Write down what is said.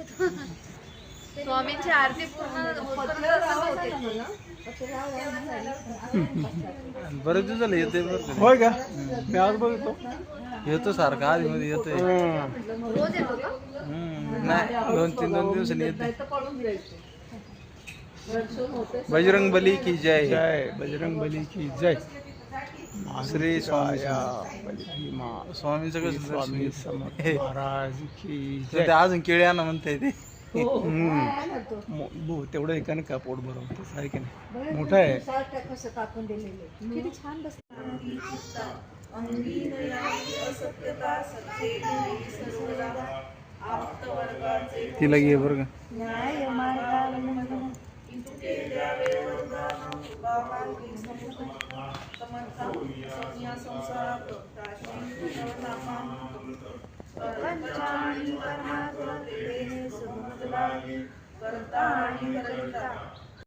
येतो. स्वामींची आरती पूर्ण होतपर्यंत असं होते. बरेच दिवस झाले येते बरं. होय का? मी आज बघतो. येतो सारखा आधी मध्ये येतोय. रोज येतो का? नाही 2-3 दिवसांनी येते. बजरंग बली की जय. जय बजरंग बली की जय. श्री स्वामी स्वामी स्वामींचं कसं स्वामी दर्शन समर्थ महाराज की ते जय. अजून केळी आणा म्हणताय ते. तेवढं एकाने का पोट भरून तसं आहे की नाही? मोठं आहे. किती छान बसलं. तिला घे बरं का. करता आणि करता